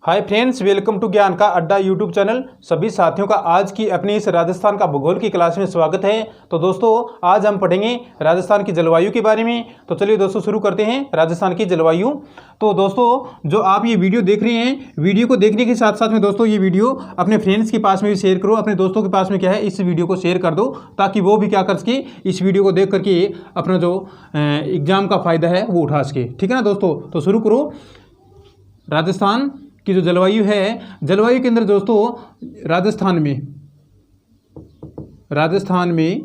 Hi friends, welcome to ज्ञान का अड्डा यूट्यूब चैनल। सभी साथियों का आज की अपनी इस राजस्थान का भूगोल की क्लास में स्वागत है। तो दोस्तों, आज हम पढ़ेंगे राजस्थान की जलवायु के बारे में। तो चलिए दोस्तों, शुरू करते हैं राजस्थान की जलवायु। तो दोस्तों, जो आप ये वीडियो देख रहे हैं, वीडियो को देखने के साथ साथ में दोस्तों ये वीडियो अपने फ्रेंड्स के पास में भी शेयर करो। अपने दोस्तों के पास में क्या है, इस वीडियो को शेयर कर दो ताकि वो भी क्या कर सके, इस वीडियो को देख करके अपना जो एग्ज़ाम का फ़ायदा है वो उठा सके। ठीक है ना दोस्तों। तो शुरू करो। राजस्थान की जो जलवायु है, जलवायु के अंदर दोस्तों राजस्थान में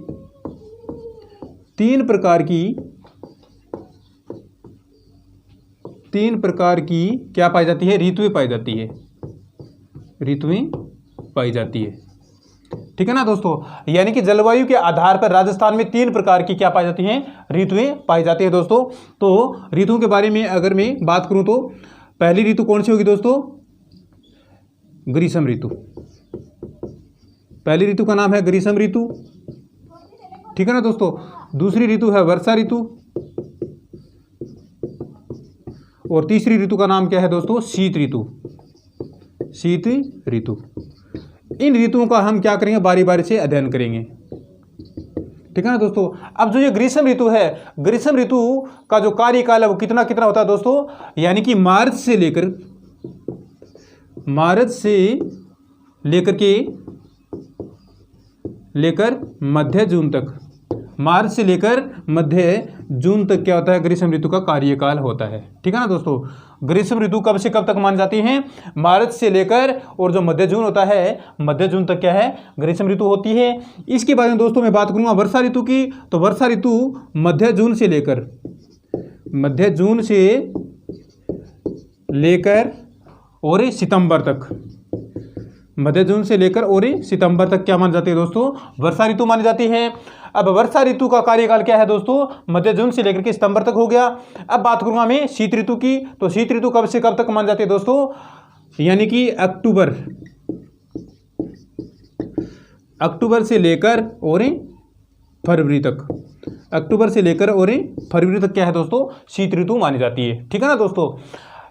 तीन प्रकार की क्या पाई जाती है, ऋतुएं पाई जाती है। ठीक है ना दोस्तों। यानी कि जलवायु के आधार पर राजस्थान में तीन प्रकार की क्या पाई जाती हैं, ऋतुएं पाई जाती है दोस्तों। तो ऋतुओं के बारे में अगर मैं बात करूं तो पहली ऋतु कौन सी होगी दोस्तों, ग्रीष्म ऋतु। पहली ऋतु का नाम है ग्रीष्म ऋतु। ठीक है ना दोस्तों। दूसरी ऋतु है वर्षा ऋतु और तीसरी ऋतु का नाम क्या है दोस्तों, शीत ऋतु। इन ऋतुओं का हम क्या करेंगे, बारी बारी से अध्ययन करेंगे। ठीक है ना दोस्तों। अब जो ये ग्रीष्म ऋतु है, ग्रीष्म ऋतु का जो कार्यकाल है वो कितना होता है दोस्तों, यानी कि मार्च से लेकर मध्य जून तक, मार्च से लेकर मध्य जून तक क्या होता है, ग्रीष्म ऋतु का कार्यकाल होता है। ठीक है ना दोस्तों। ग्रीष्म ऋतु कब से कब तक मानी जाती है, मार्च से लेकर, और जो मध्य जून होता है, मध्य जून तक क्या है, ग्रीष्म ऋतु होती है। इसके बारे में दोस्तों मैं बात करूंगा वर्षा ऋतु की। तो वर्षा ऋतु मध्य जून से लेकर और सितंबर तक, मध्य जून से लेकर और सितंबर तक क्या मानी जाती है दोस्तों, वर्षा ऋतु मानी जाती है। अब वर्षा ऋतु का कार्यकाल क्या है दोस्तों, मध्य जून से लेकर के सितंबर तक हो गया। अब बात करूंगा मैं शीत ऋतु की। तो शीत ऋतु कब से कब तक मानी जाती है दोस्तों, यानी कि अक्टूबर से लेकर और फरवरी तक, क्या है दोस्तों, शीत ऋतु मानी जाती है। ठीक है ना दोस्तों।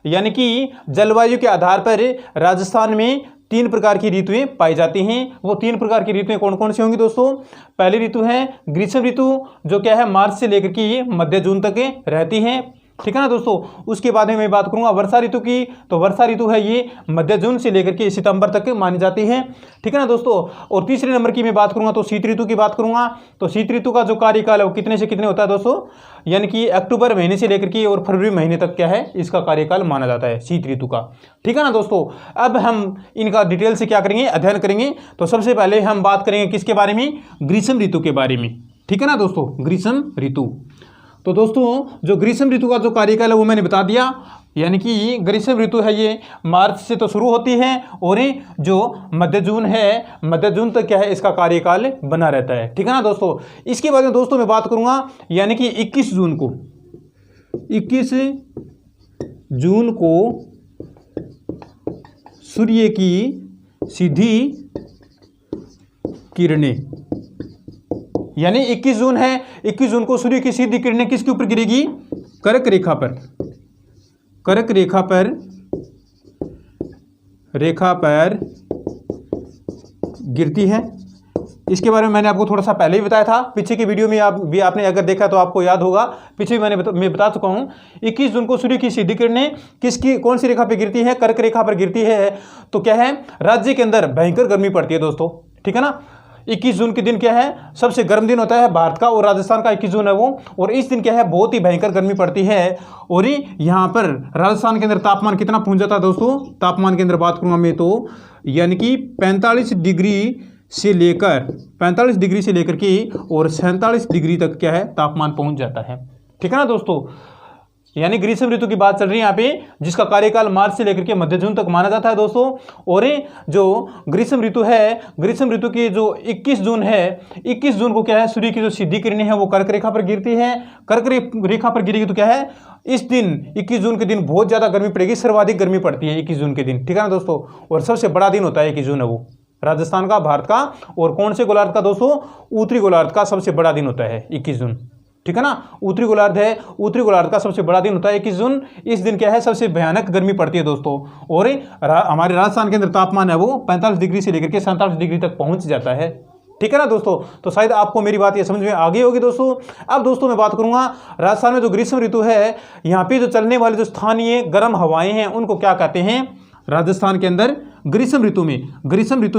यानी कि जलवायु के आधार पर राजस्थान में तीन प्रकार की ऋतुएं पाई जाती हैं। वो तीन प्रकार की ऋतुएं कौन कौन सी होंगी दोस्तों। पहली ऋतु है ग्रीष्म ऋतु, जो क्या है मार्च से लेकर के ये मध्य जून तक रहती हैं। ठीक है ना दोस्तों। उसके बाद में मैं बात करूंगा वर्षा ऋतु की। तो वर्षा ऋतु है ये मध्य जून से लेकर के सितंबर तक मानी जाती है। ठीक है ना दोस्तों। और तीसरे नंबर की मैं बात करूंगा तो शीत ऋतु की बात करूंगा। तो शीत ऋतु का जो कार्यकाल है वो कितने से कितने होता है दोस्तों, यानी कि अक्टूबर महीने से लेकर के और फरवरी महीने तक क्या है, इसका कार्यकाल माना जाता है शीत ऋतु का। ठीक है ना दोस्तों। अब हम इनका डिटेल से क्या करेंगे, अध्ययन करेंगे। तो सबसे पहले हम बात करेंगे किसके बारे में, ग्रीष्म ऋतु के बारे में। ठीक है ना दोस्तों, ग्रीष्म ऋतु। तो दोस्तों, जो ग्रीष्म ऋतु का जो कार्यकाल है वो मैंने बता दिया। यानी कि ग्रीष्म ऋतु है ये मार्च से तो शुरू होती है और जो मध्य जून है, मध्य जून तक क्या है, इसका कार्यकाल बना रहता है। ठीक है ना दोस्तों। इसके बाद में दोस्तों मैं बात करूंगा, यानी कि 21 जून को सूर्य की सीधी किरणें, यानी 21 जून है, 21 जून को सूर्य की सीधी किरणें किसके ऊपर गिरेगी, कर्क रेखा पर गिरती है। इसके बारे में मैंने आपको थोड़ा सा पहले ही बताया था, पीछे की वीडियो में आपने अगर देखा तो आपको याद होगा। पीछे भी मैं बता चुका हूं। 21 जून को सूर्य की सीधी किरणें कौन सी रेखा पर गिरती है, कर्क रेखा पर गिरती है। तो क्या है, राज्य के अंदर भयंकर गर्मी पड़ती है दोस्तों। ठीक है ना। 21 जून के दिन क्या है, सबसे गर्म दिन होता है भारत का, और राजस्थान का 21 जून है वो। और इस दिन क्या है, बहुत ही भयंकर गर्मी पड़ती है। और यहाँ पर राजस्थान के अंदर तापमान कितना पहुंच जाता है दोस्तों, तापमान के अंदर बात करूंगा मैं तो, यानी कि 45 डिग्री से लेकर के और 47 डिग्री तक क्या है, तापमान पहुंच जाता है। ठीक है ना दोस्तों। यानी ग्रीष्म ऋतु की बात चल रही है यहाँ पे, जिसका कार्यकाल मार्च से लेकर के मध्य जून तक माना जाता है दोस्तों। और जो ग्रीष्म ऋतु है, ग्रीष्म ऋतु की जो 21 जून है, 21 जून को क्या है, सूर्य की जो सीधी किरणें है वो कर्क रेखा पर गिरती है। कर्क रेखा पर गिरेगी तो क्या है, इस दिन 21 जून के दिन बहुत ज़्यादा गर्मी पड़ेगी, सर्वाधिक गर्मी पड़ती है 21 जून के दिन। ठीक है ना दोस्तों। और सबसे बड़ा दिन होता है 21 जून है वो राजस्थान का, भारत का, और कौन से गोलार्ध का दोस्तों, उत्तरी गोलार्ध का सबसे बड़ा दिन होता है 21 जून। ठीक है ना। उत्तरी गोलार्ध है, उत्तरी गोलार्ध का सबसे बड़ा दिन होता है 21 जून। इस दिन क्या है, सबसे भयानक गर्मी पड़ती है दोस्तों। और हमारे राजस्थान के अंदर तापमान है वो 45 डिग्री से लेकर के 47 डिग्री तक पहुंच जाता है, ठीक है ना दोस्तों। तो शायद आपको मेरी बात ये समझ में आ गई होगी दोस्तों। अब दोस्तों मैं बात करूंगा राजस्थान में जो ग्रीष्म ऋतु है, यहाँ पे जो चलने वाली जो स्थानीय गर्म हवाएं हैं उनको क्या कहते हैं। राजस्थान के अंदर ग्रीष्म ऋतु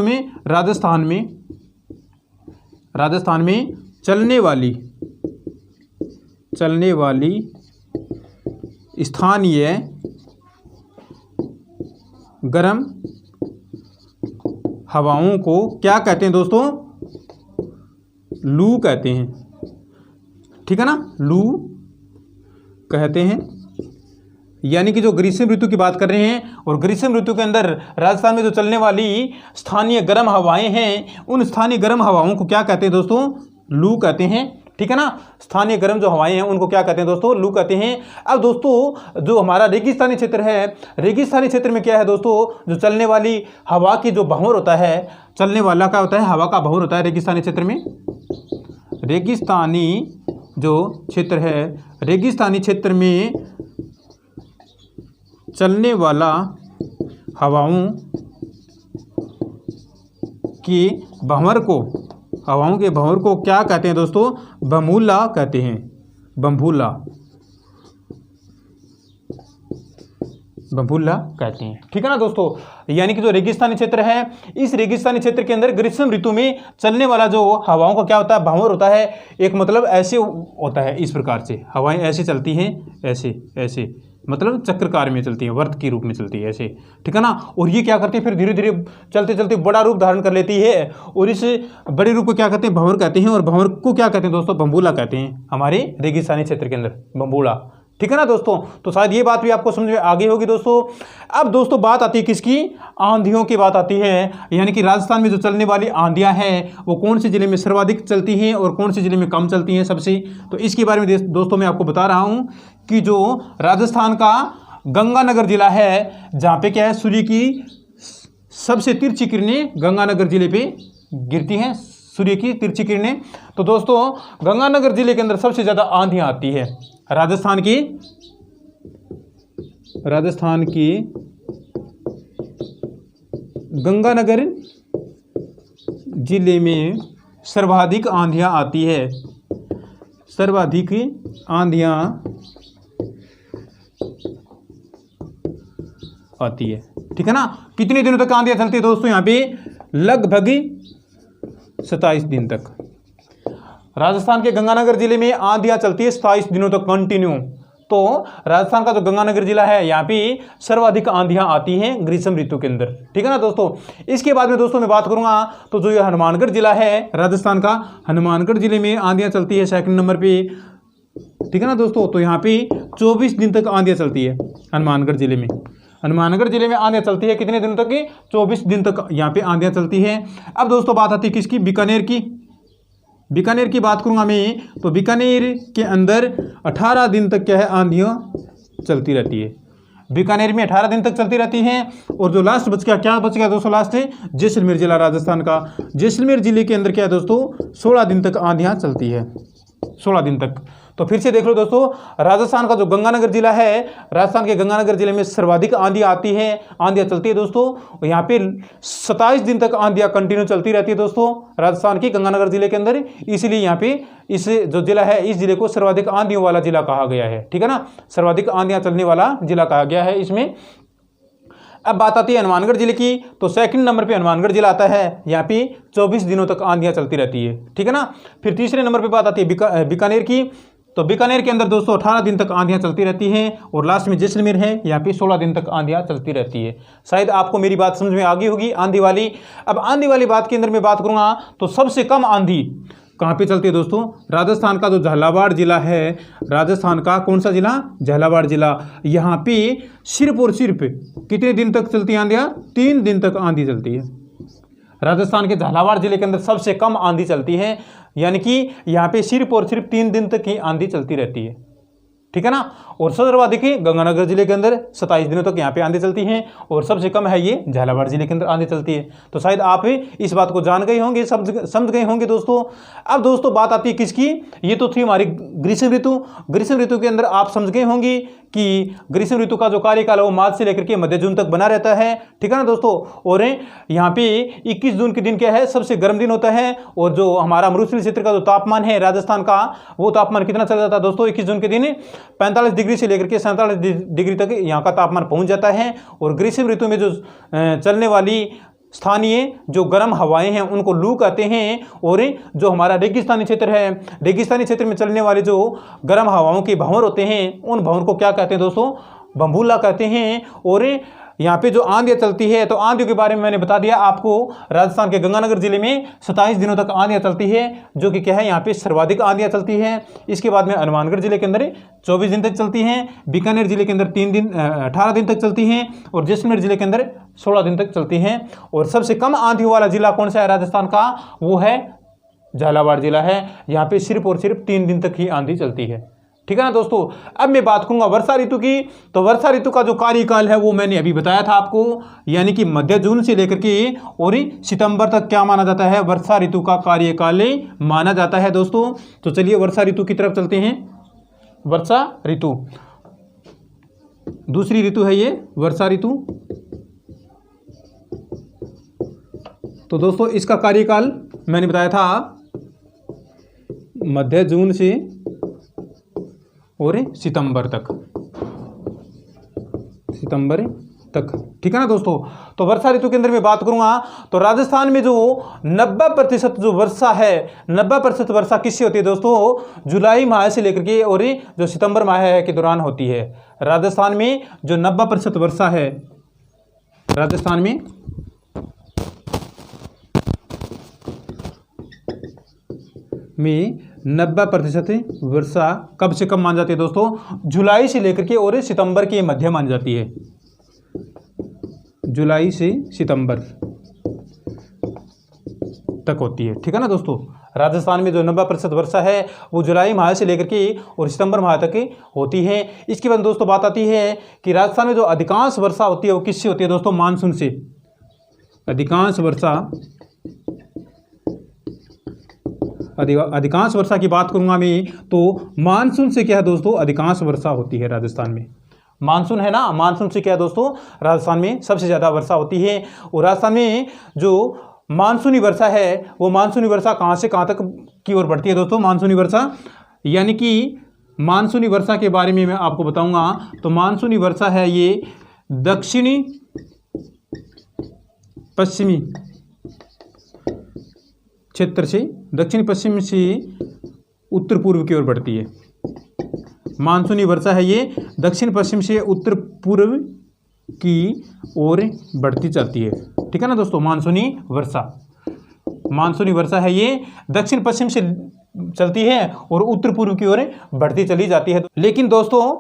में राजस्थान में चलने वाली स्थानीय गर्म हवाओं को क्या कहते हैं दोस्तों, लू कहते हैं, ठीक है ना, लू कहते हैं। यानी कि जो ग्रीष्म ऋतु की बात कर रहे हैं, और ग्रीष्म ऋतु के अंदर राजस्थान में जो चलने वाली स्थानीय गर्म हवाएं हैं, उन स्थानीय गर्म हवाओं को क्या कहते हैं दोस्तों, लू कहते हैं, ठीक है ना। स्थानीय गर्म जो हवाएं हैं उनको क्या कहते हैं दोस्तों, लू कहते हैं। अब दोस्तों जो हमारा रेगिस्तानी क्षेत्र है, रेगिस्तानी क्षेत्र में क्या है दोस्तों, जो चलने वाली हवा की जो भंवर होता है, चलने वाला क्या होता है, हवा का भंवर होता है रेगिस्तानी क्षेत्र में। रेगिस्तानी जो क्षेत्र है, रेगिस्तानी क्षेत्र में चलने वाला हवाओं के भंवर को क्या कहते हैं दोस्तों, बमूला कहते हैं, बम्बूला कहते हैं, ठीक है ना दोस्तों। यानी कि जो रेगिस्तानी क्षेत्र है, इस रेगिस्तानी क्षेत्र के अंदर ग्रीष्म ऋतु में चलने वाला जो हवाओं का क्या होता है, भंवर होता है। एक मतलब ऐसे होता है, इस प्रकार से हवाएं ऐसे चलती हैं, ऐसे मतलब चक्राकार में चलती है, वर्त के रूप में चलती है ऐसे, ठीक है ना। और ये क्या करती है, फिर धीरे धीरे चलते चलते बड़ा रूप धारण कर लेती है, और इस बड़े रूप को क्या कहते हैं, भंवर कहते हैं। और भंवर को क्या कहते हैं दोस्तों, बम्बूला कहते हैं, हमारे रेगिस्तानी क्षेत्र के अंदर बम्बूला, ठीक है ना दोस्तों। तो शायद ये बात भी आपको समझ में आ गई होगी दोस्तों। अब दोस्तों बात आती है किसकी, आंधियों की बात आती है। यानी कि राजस्थान में जो चलने वाली आंधियां हैं वो कौन से जिले में सर्वाधिक चलती हैं और कौन से जिले में कम चलती हैं सबसे, तो इसके बारे में दोस्तों मैं आपको बता रहा हूं कि जो राजस्थान का गंगानगर जिला है, जहाँ पे क्या है, सूर्य की सबसे तिरछी किरणें गंगानगर जिले पे गिरती हैं, सूर्य की तिरछी किरणें। तो दोस्तों गंगानगर जिले के अंदर सबसे ज़्यादा आंधियां आती है। राजस्थान की गंगानगर जिले में सर्वाधिक आंधियां आती है, सर्वाधिक आंधियां आती है, ठीक है ना। कितने दिनों तक आंधियां चलती है दोस्तों, यहाँ पे लगभग 27 दिन तक। राजस्थान के गंगानगर जिले में आंधियां चलती है 27 दिनों तक कंटिन्यू। तो राजस्थान का जो गंगानगर जिला है, यहाँ पे सर्वाधिक आंधियां आती हैं ग्रीष्म ऋतु के अंदर, ठीक है ना दोस्तों। इसके बाद में दोस्तों मैं बात करूंगा तो जो ये हनुमानगढ़ जिला है राजस्थान का, हनुमानगढ़ जिले में आंधियां चलती है सेकंड नंबर पे, ठीक है ना दोस्तों। तो यहाँ पे 24 दिन तक आंधियां चलती है हनुमानगढ़ जिले में। हनुमानगढ़ जिले में आंधियां चलती है कितने दिनों तक की, 24 दिन तक यहाँ पे आंधियां चलती है। अब दोस्तों बात आती है किसकी, बीकानेर की बात करूंगा मैं, तो बीकानेर के अंदर 18 दिन तक क्या है, आंधियां चलती रहती है। बीकानेर में 18 दिन तक चलती रहती हैं। और जो लास्ट बच गया दोस्तों, लास्ट है जैसलमेर जिला राजस्थान का। जैसलमेर जिले के अंदर क्या है दोस्तों, 16 दिन तक आंधियां चलती है, 16 दिन तक। तो फिर से देख लो दोस्तों, राजस्थान का जो गंगानगर जिला है, राजस्थान के गंगानगर जिले में सर्वाधिक आंधियां आती है, आंधियां चलती है दोस्तों। यहाँ पे 27 दिन तक आंधियां कंटिन्यू चलती रहती है दोस्तों राजस्थान की गंगानगर जिले के अंदर। इसलिए यहाँ पे इस जो जिला है, इस जिले को सर्वाधिक आंधियों वाला जिला कहा गया है, ठीक है ना, सर्वाधिक आंधियां चलने वाला जिला कहा गया है इसमें। अब बात आती है हनुमानगढ़ जिले की, तो सेकंड नंबर पे हनुमानगढ़ जिला आता है। यहाँ पे 24 दिनों तक आंधियां चलती रहती है, ठीक है ना। फिर तीसरे नंबर पे बात आती है बीकानेर की, तो बीकानेर के अंदर दोस्तों 18 दिन तक आंधियां चलती रहती हैं। और लास्ट में जैसलमेर है, यहाँ पे 16 दिन तक आंधियां चलती रहती है। शायद आपको मेरी बात समझ में आ गई होगी आंधी वाली। अब आंधी वाली बात के अंदर मैं बात करूँगा तो सबसे कम आंधी कहाँ पे चलती है दोस्तों, राजस्थान का जो झालावाड़ जिला है, राजस्थान का कौन सा जिला, झालावाड़ जिला। यहाँ पे सिर्फ और सिर्फ कितने दिन तक चलती है आंधियाँ, 3 दिन तक आंधी चलती है। राजस्थान के झालावाड़ जिले के अंदर सबसे कम आंधी चलती है, यानी कि यहाँ पे सिर्फ और सिर्फ 3 दिन तक ही आंधी चलती रहती है, ठीक है ना। और सर्वाधिक गंगानगर जिले के अंदर 27 दिनों तक यहाँ पे आंधी चलती हैं और सबसे कम है ये झालावाड़ जिले के अंदर आंधी चलती है। तो शायद आप इस बात को जान गए होंगे, समझ गए होंगे दोस्तों। अब दोस्तों बात आती है किसकी, ये तो थी हमारी ग्रीष्म ऋतु। ग्रीष्म ऋतु के अंदर आप समझ गए होंगे कि ग्रीष्म ऋतु का जो कार्यकाल है वो मार्च से लेकर के मध्य जून तक बना रहता है, ठीक है ना दोस्तों। और यहाँ पे 21 जून के दिन क्या है, सबसे गर्म दिन होता है। और जो हमारा मरुस्थलीय क्षेत्र का जो तापमान है राजस्थान का, वो तापमान कितना चला जाता है दोस्तों, 21 जून के दिन 45 डिग्री से लेकर के 47 डिग्री तक यहाँ का तापमान पहुँच जाता है। और ग्रीष्म ऋतु में जो चलने वाली स्थानीय जो गर्म हवाएं हैं उनको लू कहते हैं। और जो हमारा रेगिस्तानी क्षेत्र है, रेगिस्तानी क्षेत्र में चलने वाले जो गर्म हवाओं के भंवर होते हैं, उन भंवर को क्या कहते हैं दोस्तों, बंबूला कहते हैं। और यहाँ पे जो आंधियाँ चलती है, तो आंधियों के बारे में मैंने बता दिया आपको। राजस्थान के गंगानगर जिले में 27 दिनों तक आंधियाँ चलती है, जो कि क्या है, यहाँ पे सर्वाधिक आंधियाँ चलती हैं। इसके बाद में हनुमानगढ़ जिले के अंदर 24 दिन तक चलती हैं, बीकानेर जिले के अंदर 18 दिन तक चलती हैं, और जैसलमेर जिले के अंदर 16 दिन तक चलती हैं। और सबसे कम आंधी वाला जिला कौन सा है राजस्थान का, वो है झालावाड़ जिला है। यहाँ पे सिर्फ और सिर्फ 3 दिन तक ही आंधी चलती है, ठीक है ना दोस्तों। अब मैं बात करूंगा वर्षा ऋतु की। तो वर्षा ऋतु का जो कार्यकाल है वो मैंने अभी बताया था आपको, यानी कि मध्य जून से लेकर के और सितंबर तक क्या माना जाता है, वर्षा ऋतु का कार्यकाल माना जाता है दोस्तों। तो चलिए वर्षा ऋतु की तरफ चलते हैं। वर्षा ऋतु दूसरी ऋतु है ये वर्षा ऋतु। तो दोस्तों इसका कार्यकाल मैंने बताया था मध्य जून से और सितंबर तक, ठीक है ना दोस्तों। तो वर्षा ऋतु के अंदर मैं बात करूंगा तो राजस्थान में जो 90% जो वर्षा है, 90% वर्षा किससे होती है दोस्तों, जुलाई माह से लेकर के और जो सितंबर माह के दौरान होती है। राजस्थान में जो 90% वर्षा है, राजस्थान में 90% वर्षा कब से कब मान जाती है दोस्तों, जुलाई से लेकर के और सितंबर के मध्य मान जाती है। जुलाई से सितंबर तक होती है, ठीक है ना दोस्तों। राजस्थान में जो 90% वर्षा है वो जुलाई माह से लेकर के और सितंबर माह तक होती है। इसके बाद दोस्तों बात आती है कि राजस्थान में जो अधिकांश वर्षा होती है वो किससे होती है दोस्तों, मानसून से। अधिकांश वर्षा की बात करूंगा मैं तो मानसून से क्या है दोस्तों, अधिकांश वर्षा होती है राजस्थान में। मानसून है ना, मानसून से क्या है दोस्तों, राजस्थान में सबसे ज़्यादा वर्षा होती है। और राजस्थान में जो मानसूनी वर्षा है वो मानसूनी वर्षा कहाँ से कहाँ तक की ओर बढ़ती है दोस्तों, मानसूनी वर्षा। यानी कि मानसूनी वर्षा के बारे में मैं आपको बताऊंगा। तो मानसूनी वर्षा है ये दक्षिणी पश्चिमी क्षेत्र से, दक्षिण पश्चिम से उत्तर पूर्व की ओर बढ़ती है। मानसूनी वर्षा है ये दक्षिण पश्चिम से उत्तर पूर्व की ओर बढ़ती जाती है, ठीक है ना दोस्तों। मानसूनी वर्षा है ये दक्षिण पश्चिम से चलती है और उत्तर पूर्व की ओर बढ़ती चली जाती है। लेकिन दोस्तों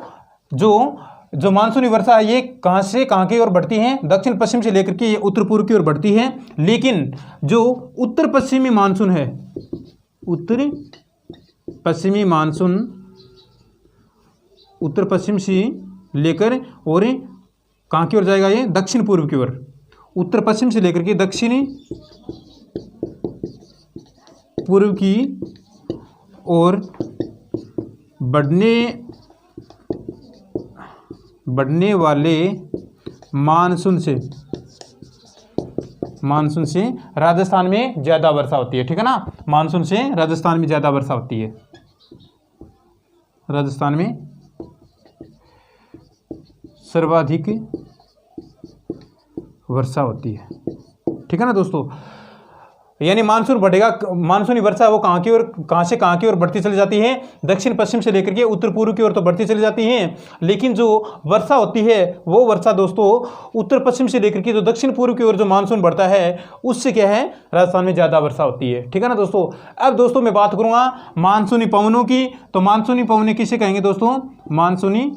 जो मानसूनी वर्षा है ये कहाँ से कहाँ की ओर बढ़ती है, दक्षिण पश्चिम से लेकर के उत्तर पूर्व की ओर बढ़ती है। लेकिन जो उत्तर पश्चिमी मानसून है, उत्तर पश्चिमी मानसून उत्तर पश्चिम से लेकर और कहाँ की ओर जाएगा, ये दक्षिण पूर्व की ओर। उत्तर पश्चिम से लेकर के दक्षिण पूर्व की ओर बढ़ने वाले मानसून से राजस्थान में ज़्यादा वर्षा होती है, ठीक है ना। मानसून से राजस्थान में ज़्यादा वर्षा होती है, राजस्थान में सर्वाधिक वर्षा होती है, ठीक है ना दोस्तों। यानी मानसून बढ़ेगा, मानसूनी वर्षा वो कहाँ से कहाँ की ओर बढ़ती चली जाती है, दक्षिण पश्चिम से लेकर के उत्तर पूर्व की ओर तो बढ़ती चली जाती है। लेकिन जो वर्षा होती है वो वर्षा दोस्तों उत्तर पश्चिम से लेकर के जो दक्षिण पूर्व की ओर जो मानसून बढ़ता है उससे क्या है, राजस्थान में ज़्यादा वर्षा होती है, ठीक है ना दोस्तों। अब दोस्तों मैं बात करूँगा मानसूनी पवनों की। तो मानसूनी पवनें किसे कहेंगे दोस्तों, मानसूनी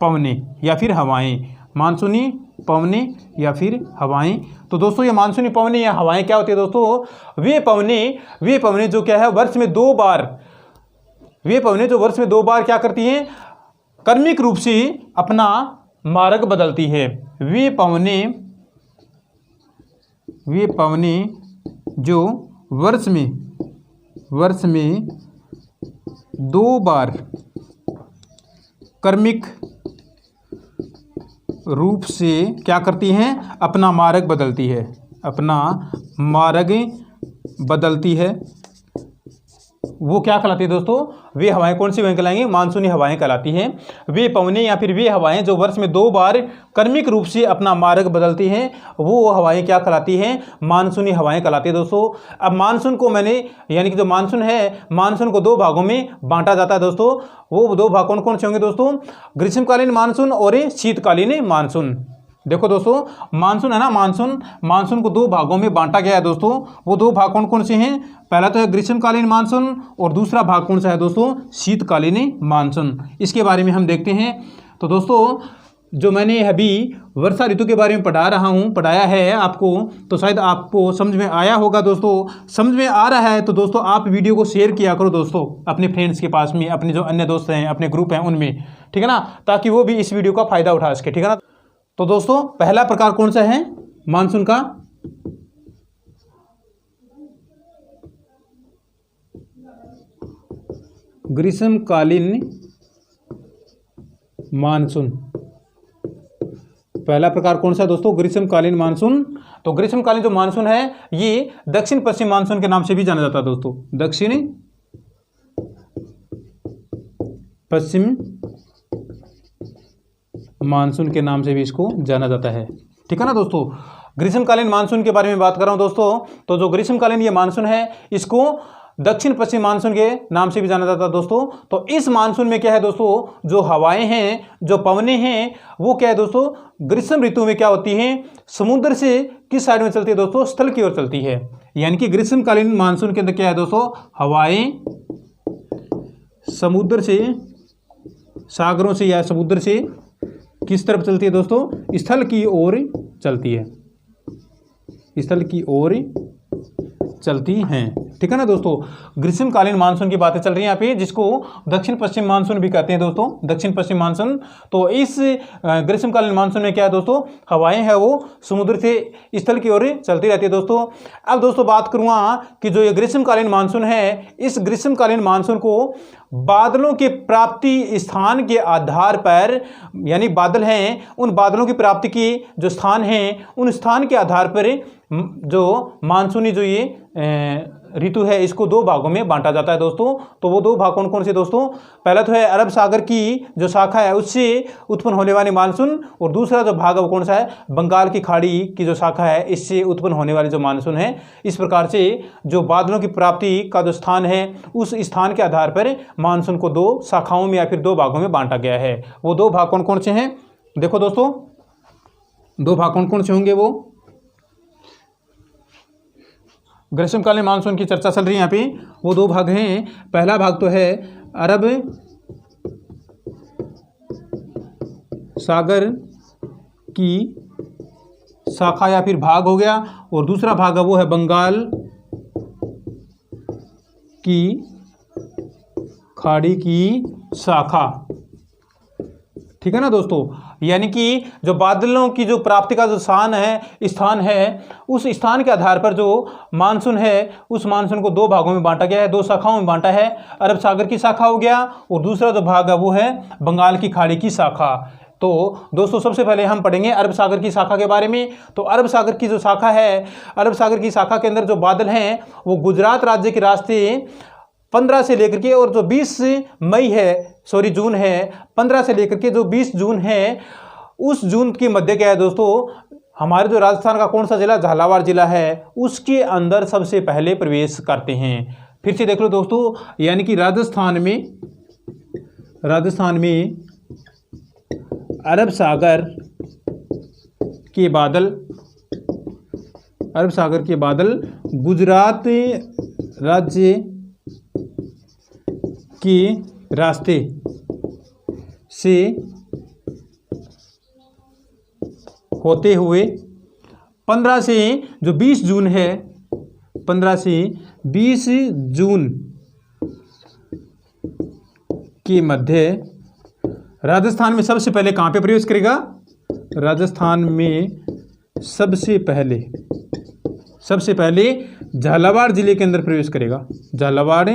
पवनें या फिर हवाएं, मानसूनी पवनें या फिर हवाएं। तो दोस्तों ये मानसूनी पवनें या हवाएं क्या होती है दोस्तों, वे पवनें जो क्या है वर्ष में 2 बार वे पवनें जो वर्ष में 2 बार क्या करती हैं, क्रमिक रूप से अपना मार्ग बदलती है। वे पवनें जो वर्ष में 2 बार क्रमिक रूप से क्या करती हैं, अपना मार्ग बदलती है, वो क्या कहलाती है दोस्तों, वे हवाएं कौन सी कहलाएंगी, मानसूनी हवाएं कहलाती हैं। वे पवनें या फिर वे हवाएं जो वर्ष में 2 बार क्रमिक रूप से अपना मार्ग बदलती हैं, वो हवाएं क्या कहलाती हैं, मानसूनी हवाएं कहलाती है दोस्तों। अब मानसून को मैंने यानी कि जो मानसून है, मानसून को 2 भागों में बांटा जाता है दोस्तों। वो 2 भाग कौन कौन से होंगे दोस्तों, ग्रीष्मकालीन मानसून और शीतकालीन मानसून। देखो दोस्तों, मानसून है ना, मानसून को 2 भागों में बांटा गया है दोस्तों। वो 2 भाग कौन कौन से हैं, पहला तो है ग्रीष्मकालीन मानसून और दूसरा भाग कौन सा है दोस्तों, शीतकालीन मानसून। इसके बारे में हम देखते हैं। तो दोस्तों, जो मैंने अभी वर्षा ऋतु के बारे में पढ़ाया है आपको, तो शायद आपको समझ में आया होगा दोस्तों। समझ में आ रहा है तो दोस्तों आप वीडियो को शेयर किया करो दोस्तों अपने फ्रेंड्स के पास में, अपने जो अन्य दोस्त हैं, अपने ग्रुप हैं उनमें, ठीक है ना, ताकि वो भी इस वीडियो का फायदा उठा सके, ठीक है ना। तो दोस्तों, पहला प्रकार कौन सा है मानसून का, ग्रीष्मकालीन मानसून। पहला प्रकार कौन सा है दोस्तों, ग्रीष्मकालीन मानसून। तो ग्रीष्मकालीन जो मानसून है ये दक्षिण पश्चिम मानसून के नाम से भी जाना जाता है दोस्तों, दक्षिण पश्चिम मानसून के नाम से भी इसको जाना जाता है, ठीक है ना दोस्तों। ग्रीष्मकालीन मानसून के बारे में बात कर रहा हूं दोस्तों। तो जो ग्रीष्मकालीन ये मानसून है, इसको दक्षिण पश्चिम मानसून के नाम से भी जाना जाता है दोस्तों। तो इस मानसून में क्या है दोस्तों, जो हवाएं हैं, जो पवनें हैं, वो क्या है दोस्तों, ग्रीष्म ऋतु में क्या होती हैं, समुद्र से किस साइड में चलती है दोस्तों, स्थल की ओर चलती है। यानी कि ग्रीष्मकालीन मानसून के अंदर क्या है दोस्तों, हवाएं समुद्र से, सागरों से या समुद्र से किस तरफ चलती है दोस्तों, स्थल की ओर चलती है, स्थल की ओर चलती हैं, ठीक है ना दोस्तों। ग्रीष्मकालीन मानसून की बातें चल रही हैं यहाँ पे, जिसको दक्षिण पश्चिम मानसून भी कहते हैं दोस्तों, दक्षिण पश्चिम मानसून। तो इस ग्रीष्मकालीन मानसून में क्या है दोस्तों, हवाएं हैं वो समुद्र से स्थल की ओर चलती रहती है दोस्तों। अब दोस्तों बात करूँगा कि जो ये ग्रीष्मकालीन मानसून है, इस ग्रीष्मकालीन मानसून को बादलों के प्राप्ति स्थान के आधार पर, यानी बादल हैं, उन बादलों की प्राप्ति की जो स्थान हैं, उन स्थान के आधार पर जो मानसूनी जो ये ऋतु है, इसको 2 भागों में बांटा जाता है दोस्तों। तो वो 2 भाग कौन कौन से दोस्तों, पहला तो है अरब सागर की जो शाखा है उससे उत्पन्न होने वाली मानसून, और दूसरा जो भाग है वो कौन सा है, बंगाल की खाड़ी की जो शाखा है, इससे उत्पन्न होने वाली जो मानसून है। इस प्रकार से जो बादलों की प्राप्ति का जो स्थान है, उस स्थान के आधार पर मानसून को 2 शाखाओं में या फिर 2 भागों में बांटा गया है। वो 2 भाग कौन कौन से हैं, देखो दोस्तों, 2 भाग कौन कौन से होंगे। वो ग्रीष्मकालीन मानसून की चर्चा चल रही है यहाँ पे, वो 2 भाग हैं। पहला भाग तो है अरब सागर की शाखा या फिर भाग हो गया, और दूसरा भाग है वो है बंगाल की खाड़ी की शाखा, ठीक है ना दोस्तों। यानी कि जो बादलों की जो प्राप्ति का जो स्थान है, उस स्थान के आधार पर जो मानसून है, उस मानसून को 2 भागों में बांटा गया है, 2 शाखाओं में बांटा है। अरब सागर की शाखा हो गया, और दूसरा जो भाग है वो है बंगाल की खाड़ी की शाखा। तो दोस्तों सबसे पहले हम पढ़ेंगे अरब सागर की शाखा के बारे में। तो अरब सागर की जो शाखा है, अरब सागर की शाखा के अंदर जो बादल हैं वो गुजरात राज्य के रास्ते 15 से लेकर के, और जो 20 मई है, सॉरी जून है, 15 से लेकर के जो 20 जून है, उस जून के मध्य क्या है दोस्तों, हमारे जो राजस्थान का कौन सा जिला, झालावाड़ जिला है, उसके अंदर सबसे पहले प्रवेश करते हैं। फिर से देख लो दोस्तों, यानी कि राजस्थान में अरब सागर के बादल गुजरात राज्य के रास्ते से होते हुए 15 से जो 20 जून है, 15 से 20 जून के मध्य राजस्थान में सबसे पहले कहाँ पे प्रवेश करेगा? राजस्थान में सबसे पहले झालावाड़ जिले के अंदर प्रवेश करेगा। झालावाड़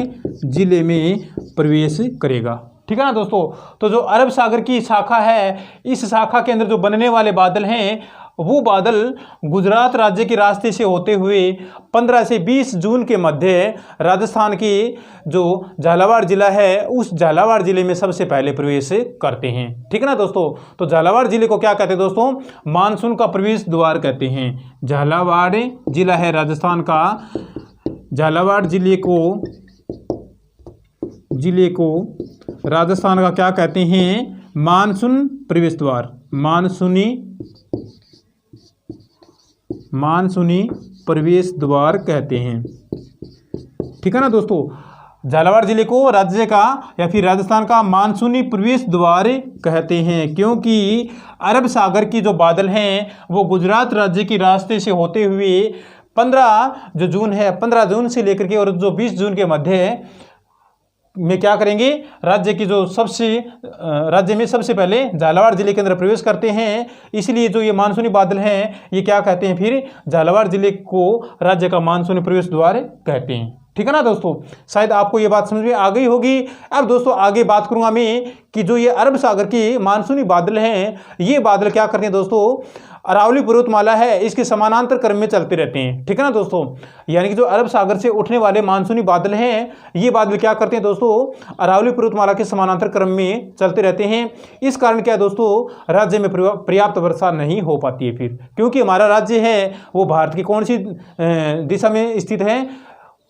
जिले में प्रवेश करेगा। ठीक है ना दोस्तों। तो जो अरब सागर की शाखा है, इस शाखा के अंदर जो बनने वाले बादल हैं वो बादल गुजरात राज्य के रास्ते से होते हुए 15 से 20 जून के मध्य राजस्थान की जो झालावाड़ जिला है उस झालावाड़ जिले में सबसे पहले प्रवेश करते हैं। ठीक है ना दोस्तों। तो झालावाड़ जिले को क्या कहते हैं दोस्तों? मानसून का प्रवेश द्वार कहते हैं। झालावाड़ जिला है राजस्थान का, झालावाड़ जिले को राजस्थान का क्या कहते हैं? मानसून प्रवेश द्वार, मानसूनी प्रवेश द्वार कहते हैं। ठीक है ना दोस्तों। झालावाड़ जिले को राज्य का या फिर राजस्थान का मानसूनी प्रवेश द्वार कहते हैं, क्योंकि अरब सागर की जो बादल हैं वो गुजरात राज्य के रास्ते से होते हुए 15 जून से लेकर के और जो 20 जून के मध्य में क्या करेंगे? राज्य में सबसे पहले झालावाड़ जिले के अंदर प्रवेश करते हैं। इसलिए जो ये मानसूनी बादल हैं ये क्या कहते हैं? फिर झालावाड़ जिले को राज्य का मानसूनी प्रवेश द्वार कहते हैं। ठीक है ना दोस्तों। शायद आपको ये बात समझ में आ गई होगी। अब दोस्तों आगे बात करूंगा मैं कि जो ये अरब सागर की मानसूनी बादल हैं ये बादल क्या करते हैं दोस्तों? अरावली पर्वतमाला है इसके समानांतर क्रम में चलते रहते हैं। ठीक है ना दोस्तों। यानी कि जो अरब सागर से उठने वाले मानसूनी बादल हैं ये बादल क्या करते हैं दोस्तों? अरावली पर्वतमाला के समानांतर क्रम में चलते रहते हैं। इस कारण क्या है दोस्तों? राज्य में पर्याप्त वर्षा नहीं हो पाती है फिर, क्योंकि हमारा राज्य है वो भारत की कौन सी दिशा में स्थित है?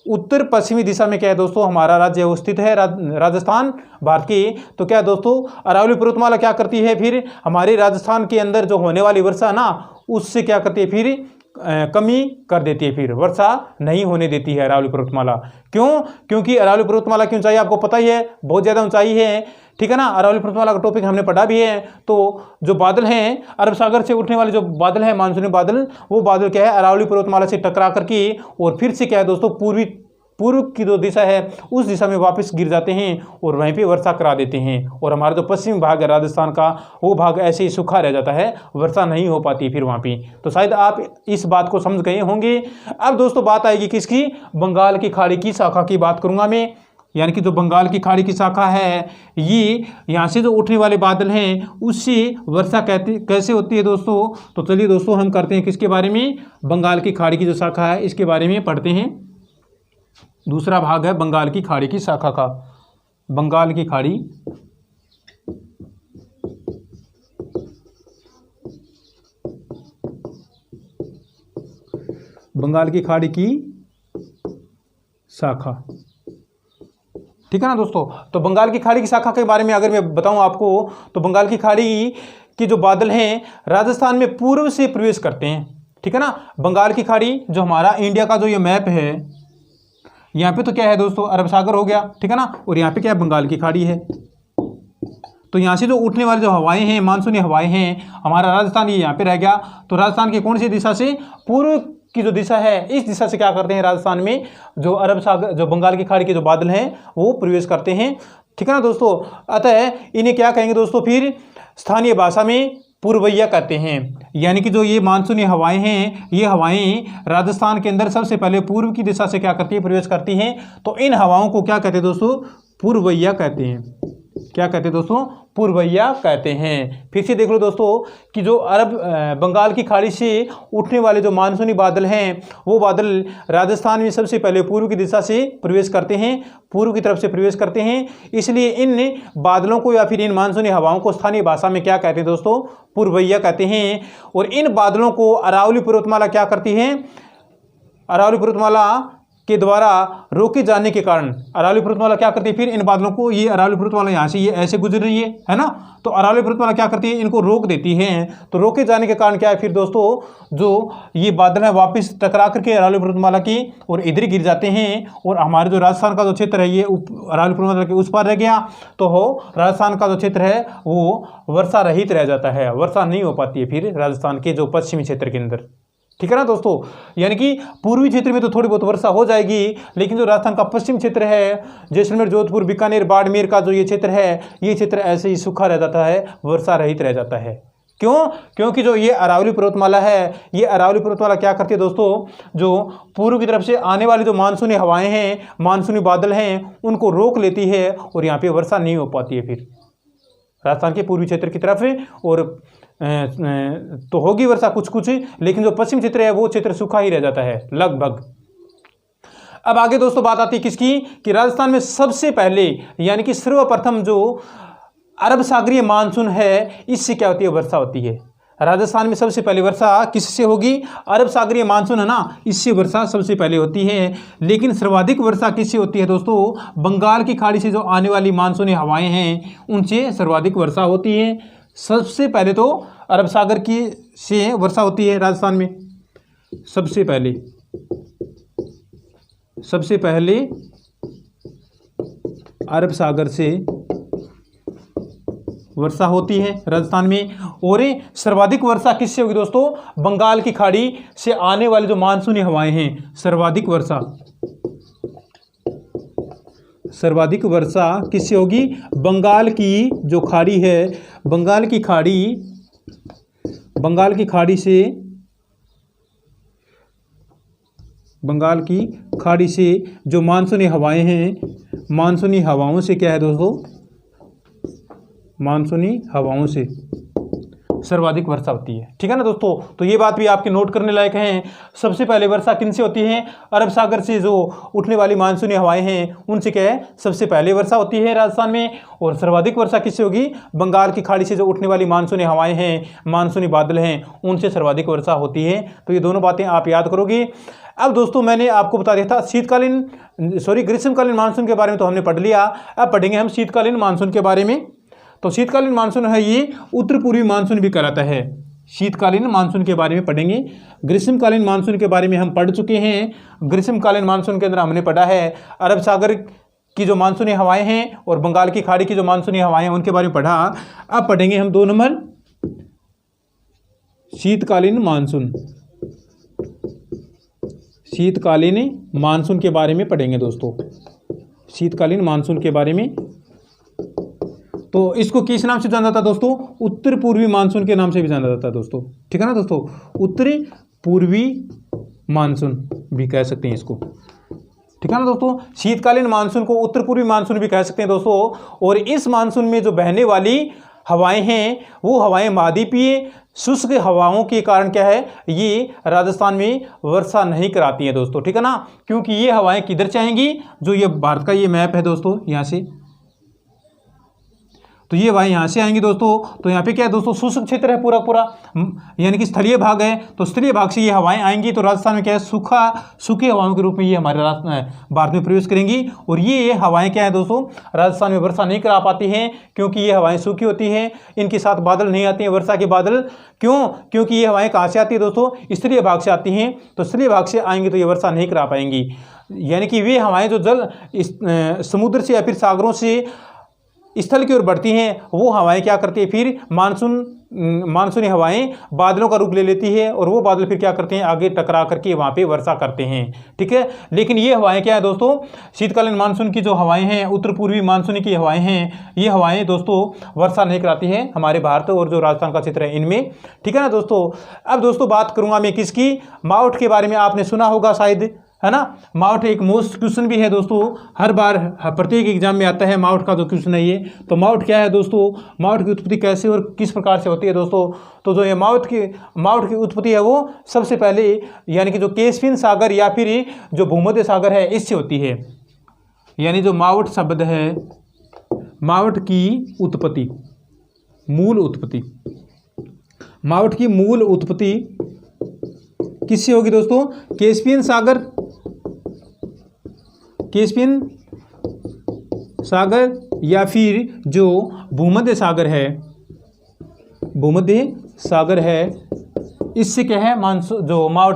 उत्तर पश्चिमी दिशा में क्या है दोस्तों? हमारा राज्य वो स्थित है, राजस्थान भारत की। तो क्या दोस्तों अरावली पर्वतमाला क्या करती है? फिर हमारे राजस्थान के अंदर जो होने वाली वर्षा ना उससे क्या करती है? फिर कमी कर देती है, फिर वर्षा नहीं होने देती है अरावली पर्वतमाला। क्यों? क्योंकि अरावली पर्वतमाला की ऊंचाई आपको पता ही है, बहुत ज़्यादा ऊंचाई है। ठीक है ना। अरावली पर्वतमाला का टॉपिक हमने पढ़ा भी है। तो जो बादल हैं अरब सागर से उठने वाले जो बादल हैं मानसूनी बादल, वो बादल क्या है? अरावली पर्वतमाला से टकरा करके और फिर से क्या है दोस्तों? पूर्व की जो दिशा है उस दिशा में वापस गिर जाते हैं और वहीं पे वर्षा करा देते हैं। और हमारा जो पश्चिमी भाग है राजस्थान का वो भाग ऐसे ही सूखा रह जाता है, वर्षा नहीं हो पाती फिर वहाँ पे। तो शायद आप इस बात को समझ गए होंगे। अब दोस्तों बात आएगी किसकी? बंगाल की खाड़ी की शाखा की बात करूँगा मैं। यानी कि जो बंगाल की खाड़ी की शाखा है ये यहाँ से जो उठने वाले बादल हैं उससे वर्षा कैसे होती है दोस्तों? तो चलिए दोस्तों हम करते हैं किसके बारे में? बंगाल की खाड़ी की जो शाखा है इसके बारे में पढ़ते हैं। दूसरा भाग है बंगाल की खाड़ी की शाखा का। बंगाल की खाड़ी की शाखा। ठीक है ना दोस्तों। तो बंगाल की खाड़ी की शाखा के बारे में अगर मैं बताऊं आपको तो बंगाल की खाड़ी के जो बादल हैं राजस्थान में पूर्व से प्रवेश करते हैं। ठीक है ना। बंगाल की खाड़ी जो हमारा इंडिया का जो ये मैप है यहाँ पे तो क्या है दोस्तों? अरब सागर हो गया। ठीक है ना। और यहाँ पे क्या है? बंगाल की खाड़ी है। तो यहाँ से जो उठने वाली जो हवाएं हैं मानसूनी हवाएं हैं हमारा राजस्थान ये यहाँ पे रह गया। तो राजस्थान की कौन सी दिशा से? पूर्व की जो दिशा है इस दिशा से क्या करते हैं? राजस्थान में जो अरब सागर जो बंगाल की खाड़ी के जो बादल हैं वो प्रवेश करते हैं। ठीक है ना दोस्तों। अतः इन्हें क्या कहेंगे दोस्तों? फिर स्थानीय भाषा में पूर्वैया कहते हैं। यानी कि जो ये मानसूनी हवाएं हैं ये हवाएं राजस्थान के अंदर सबसे पहले पूर्व की दिशा से क्या करती है? प्रवेश करती हैं। तो इन हवाओं को क्या कहते हैं दोस्तों? पूर्वैया कहते हैं। क्या कहते हैं दोस्तों? पूर्वैया कहते हैं। फिर से देख लो दोस्तों कि जो बंगाल की खाड़ी से उठने वाले जो मानसूनी बादल हैं वो बादल राजस्थान में सबसे पहले पूर्व की दिशा से प्रवेश करते हैं, पूर्व की तरफ से प्रवेश करते हैं। इसलिए इन बादलों को या फिर इन मानसूनी हवाओं को स्थानीय भाषा में क्या कहते हैं दोस्तों? पूर्वैया कहते हैं। और इन बादलों को अरावली पर्वतमाला क्या करती है? अरावली पर्वतमाला के द्वारा रोके जाने के कारण अरावली पर्वतमाला क्या करती है? फिर इन बादलों को, ये अरावली पर्वतमाला यहाँ से ये ऐसे गुजर रही है ना। तो अरावली पर्वतमाला क्या करती है? इनको रोक देती है। तो रोके जाने के कारण क्या है फिर दोस्तों? जो ये बादल है वापस टकरा करके अरावली पर्वतमाला की और इधर गिर जाते हैं और हमारे जो राजस्थान का जो क्षेत्र है ये अरावली पर्वतमाला के उस पार रह गया। तो राजस्थान का जो क्षेत्र है वो वर्षा रहित रह जाता है, वर्षा नहीं हो पाती है फिर राजस्थान के जो पश्चिमी क्षेत्र के अंदर। ठीक है ना दोस्तों। यानी कि पूर्वी क्षेत्र में तो थोड़ी बहुत वर्षा हो जाएगी, लेकिन जो राजस्थान का पश्चिम क्षेत्र है, जैसलमेर, जोधपुर, बीकानेर, बाड़मेर का जो ये क्षेत्र है, ये क्षेत्र ऐसे ही सूखा रह जाता है, वर्षा रहित रह जाता है। क्यों? क्योंकि जो ये अरावली पर्वतमाला है, ये अरावली पर्वतमाला क्या करती है दोस्तों, जो पूर्व की तरफ से आने वाली जो मानसूनी हवाएं हैं, मानसूनी बादल हैं, उनको रोक लेती है और यहाँ पे वर्षा नहीं हो पाती है फिर राजस्थान के पूर्वी क्षेत्र की तरफ। और तो होगी वर्षा कुछ कुछ, लेकिन जो पश्चिम क्षेत्र है वो क्षेत्र सूखा ही रह जाता है लगभग। अब आगे दोस्तों बात आती है किसकी, कि राजस्थान में सबसे पहले यानी कि सर्वप्रथम जो अरब सागरीय मानसून है, इससे क्या होती है, वर्षा होती है। राजस्थान में सबसे पहले वर्षा किससे होगी, अरब सागरीय मानसून है ना, इससे वर्षा सबसे पहले होती है। लेकिन सर्वाधिक वर्षा किससे होती है दोस्तों, बंगाल की खाड़ी से जो आने वाली मानसूनी हवाएं हैं, उनसे सर्वाधिक वर्षा होती है। सबसे पहले तो अरब सागर की से वर्षा होती है राजस्थान में, सबसे पहले अरब सागर से वर्षा होती है राजस्थान में। और सर्वाधिक वर्षा किससे होगी दोस्तों, बंगाल की खाड़ी से आने वाली जो मानसूनी हवाएं हैं, सर्वाधिक वर्षा किससे होगी, बंगाल की जो खाड़ी है, बंगाल की खाड़ी से जो मानसूनी हवाएं हैं, मानसूनी हवाओं से क्या है दोस्तों, मानसूनी हवाओं से सर्वाधिक वर्षा होती है। ठीक है ना दोस्तों, तो ये बात भी आपके नोट करने लायक है। सबसे पहले वर्षा किनसे होती है, अरब सागर से जो उठने वाली मानसूनी हवाएं हैं, उनसे क्या है, सबसे पहले वर्षा होती है राजस्थान में। और सर्वाधिक वर्षा किससे होगी, बंगाल की खाड़ी से जो उठने वाली मानसूनी हवाएं हैं, मानसूनी बादल हैं, उनसे सर्वाधिक वर्षा होती है। तो ये दोनों बातें आप याद करोगे। अब दोस्तों मैंने आपको बता दिया था ग्रीष्मकालीन मानसून के बारे में तो हमने पढ़ लिया। अब पढ़ेंगे हम शीतकालीन मानसून के बारे में। तो शीतकालीन मानसून है, ये उत्तर पूर्वी मानसून भी कहलाता है। शीतकालीन मानसून के बारे में पढ़ेंगे। ग्रीष्मकालीन मानसून के बारे में हम पढ़ चुके हैं। ग्रीष्मकालीन मानसून के अंदर हमने पढ़ा है अरब सागर की जो मानसूनी हवाएं हैं और बंगाल की खाड़ी की जो मानसूनी हवाएं हैं, उनके बारे में पढ़ा। अब पढ़ेंगे हम 2 नंबर शीतकालीन मानसून के बारे में पढ़ेंगे दोस्तों। शीतकालीन मानसून के बारे में, तो इसको किस नाम से जाना जाता है दोस्तों, उत्तर पूर्वी मानसून के नाम से भी जाना जाता है दोस्तों। ठीक है ना दोस्तों, उत्तर पूर्वी मानसून भी कह सकते हैं इसको। ठीक है ना दोस्तों, शीतकालीन मानसून को उत्तर पूर्वी मानसून भी कह सकते हैं दोस्तों। और इस मानसून में जो बहने वाली हवाएं हैं, वो हवाएं महाद्वीपीय शुष्क हवाओं के कारण क्या है, ये राजस्थान में वर्षा नहीं कराती हैं दोस्तों। ठीक है ना, क्योंकि ये हवाएं किधर से आएंगी, जो ये भारत का ये मैप है दोस्तों, यहाँ से, तो ये हवाएं यहाँ से आएंगी दोस्तों। तो यहाँ पे क्या है दोस्तों, शुष्क क्षेत्र है पूरा यानी कि स्थलीय भाग है। तो स्थलीय भाग से ये हवाएं आएंगी, तो राजस्थान में क्या है, सूखी हवाओं के रूप में ये हमारे भारत में प्रवेश करेंगी। और ये हवाएं क्या है दोस्तों, राजस्थान में वर्षा नहीं करा पाती हैं, क्योंकि ये हवाएं सूखी होती हैं, इनके साथ बादल नहीं आते हैं, वर्षा के बादल। क्यों? क्योंकि ये हवाएं कहाँ से आती है दोस्तों, स्थलीय भाग से आती हैं। तो स्थलीय भाग से आएंगी तो ये वर्षा नहीं करा पाएंगी। यानी कि वे हवाएं जो समुद्र से या फिर सागरों से स्थल की ओर बढ़ती हैं, वो हवाएं क्या करती है, फिर मानसूनी हवाएं बादलों का रूप ले लेती है, और वो बादल फिर क्या करते हैं, आगे टकरा करके वहाँ पे वर्षा करते हैं। ठीक है, लेकिन ये हवाएं क्या है दोस्तों, शीतकालीन मानसून की जो हवाएं हैं, उत्तर पूर्वी मानसून की हवाएं हैं, ये हवाएं दोस्तों वर्षा नहीं कराती हैं हमारे भारत और जो राजस्थान का क्षेत्र है इनमें। ठीक है ना दोस्तों। अब दोस्तों बात करूँगा मैं किसकी, मावठ के बारे में आपने सुना होगा शायद, है ना। मावठ एक मोस्ट क्वेश्चन भी है दोस्तों, हर बार प्रत्येक एग्जाम में आता है मावठ का जो क्वेश्चन है ये। तो मावठ क्या है दोस्तों, मावठ की उत्पत्ति कैसे और किस प्रकार से होती है दोस्तों। तो जो ये मावठ की उत्पत्ति है वो सबसे पहले यानी कि जो कैस्पियन सागर या फिर जो भूमध्य सागर है, इससे होती है। यानी जो मावठ शब्द है, मावठ की उत्पत्ति, मावठ की मूल उत्पत्ति किससे होगी दोस्तों, कैस्पियन सागर या फिर जो भूमध्य सागर है, इससे क्या है, जो मावठ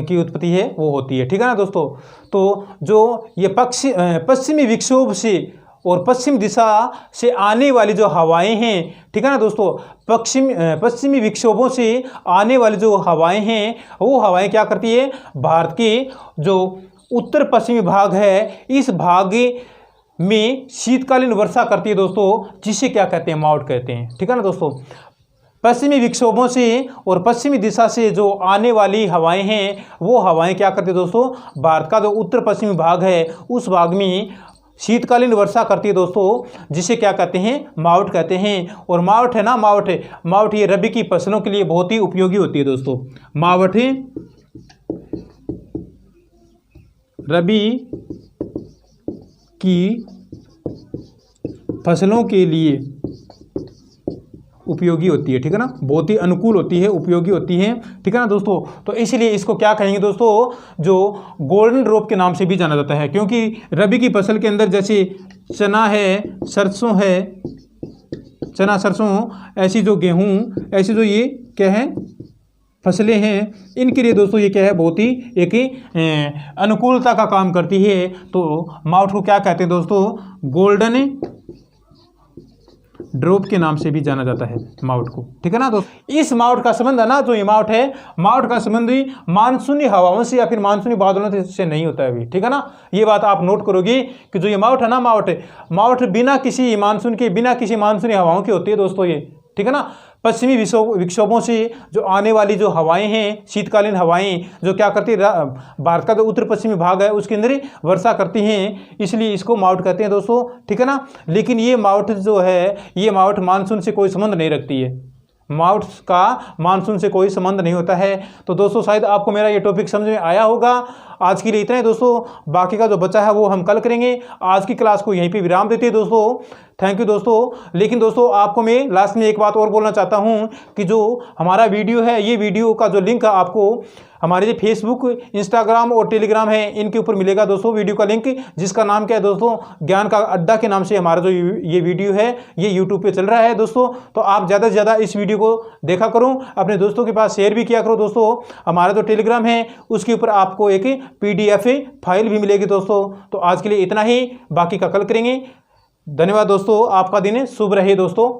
की उत्पत्ति है वो होती है। ठीक है ना दोस्तों। तो जो ये पश्चिमी विक्षोभ से और पश्चिम दिशा से आने वाली जो हवाएं हैं, ठीक है ना दोस्तों, पश्चिमी विक्षोभों से आने वाली जो हवाएं हैं वो हवाएं क्या करती है, भारत के जो उत्तर पश्चिमी भाग है इस भाग में शीतकालीन वर्षा करती है दोस्तों, जिसे क्या कहते हैं, मावठ कहते हैं। ठीक है ना दोस्तों, पश्चिमी विक्षोभों से और पश्चिमी दिशा से जो आने वाली हवाएं हैं वो हवाएं क्या करती है दोस्तों, भारत का जो उत्तर पश्चिमी भाग है उस भाग में शीतकालीन वर्षा करती है दोस्तों, जिसे क्या कहते हैं, मावठ कहते हैं। और मावठ है ना, मावठ ये रबी की फसलों के लिए बहुत ही उपयोगी होती है दोस्तों। मावठ रबी की फसलों के लिए उपयोगी होती है। ठीक है ना, बहुत ही अनुकूल होती है, उपयोगी होती है। ठीक है ना दोस्तों, तो इसलिए इसको क्या कहेंगे दोस्तों, जो गोल्डन ड्रॉप के नाम से भी जाना जाता है, क्योंकि रबी की फसल के अंदर जैसे चना है, सरसों है, चना सरसों, ऐसी जो गेहूं, ऐसी जो ये क्या है फसलें हैं, इनके लिए दोस्तों ये क्या है, बहुत ही एक अनुकूलता का काम करती है। तो मावठ को क्या कहते हैं दोस्तों, गोल्डन ड्रॉप के नाम से भी जाना जाता है मावठ को। ठीक है ना दोस्तों, इस मावठ का संबंध है ना, जो ये मावठ है, मावठ का संबंध मानसूनी हवाओं से या फिर मानसूनी बादलों से नहीं होता है अभी। ठीक है ना, ये बात आप नोट करोगे कि जो ये मावठ है ना, मावठ बिना किसी मानसून के, बिना किसी मानसूनी हवाओं की होती है दोस्तों ये। ठीक है ना, पश्चिमी विक्षोभों से जो आने वाली जो हवाएं हैं, शीतकालीन हवाएं, जो क्या करती है, भारत का जो उत्तर पश्चिमी भाग है उसके अंदर वर्षा करती हैं, इसलिए इसको मावठ कहते हैं दोस्तों। ठीक है ना, लेकिन ये मावठ जो है, ये मावठ मानसून से कोई संबंध नहीं रखती है, मावठ का मानसून से कोई संबंध नहीं होता है। तो दोस्तों शायद आपको मेरा ये टॉपिक समझ में आया होगा। आज के लिए इतना ही दोस्तों, बाकी का जो बचा है वो हम कल करेंगे। आज की क्लास को यहीं पे विराम देते हैं दोस्तों। थैंक यू दोस्तों। लेकिन दोस्तों आपको मैं लास्ट में एक बात और बोलना चाहता हूँ कि जो हमारा वीडियो है, ये वीडियो का जो लिंक है आपको हमारे जो फेसबुक, इंस्टाग्राम और टेलीग्राम है इनके ऊपर मिलेगा दोस्तों, वीडियो का लिंक, जिसका नाम क्या है दोस्तों, ज्ञान का अड्डा के नाम से हमारा जो ये वीडियो है ये यूट्यूब पे चल रहा है दोस्तों। तो आप ज़्यादा से ज़्यादा इस वीडियो को देखा करो, अपने दोस्तों के पास शेयर भी किया करो दोस्तों। हमारा जो टेलीग्राम है उसके ऊपर आपको एक PDF फाइल भी मिलेगी दोस्तों। तो आज के लिए इतना ही, बाकी का कल करेंगे। धन्यवाद दोस्तों, आपका दिन शुभ रहे दोस्तों।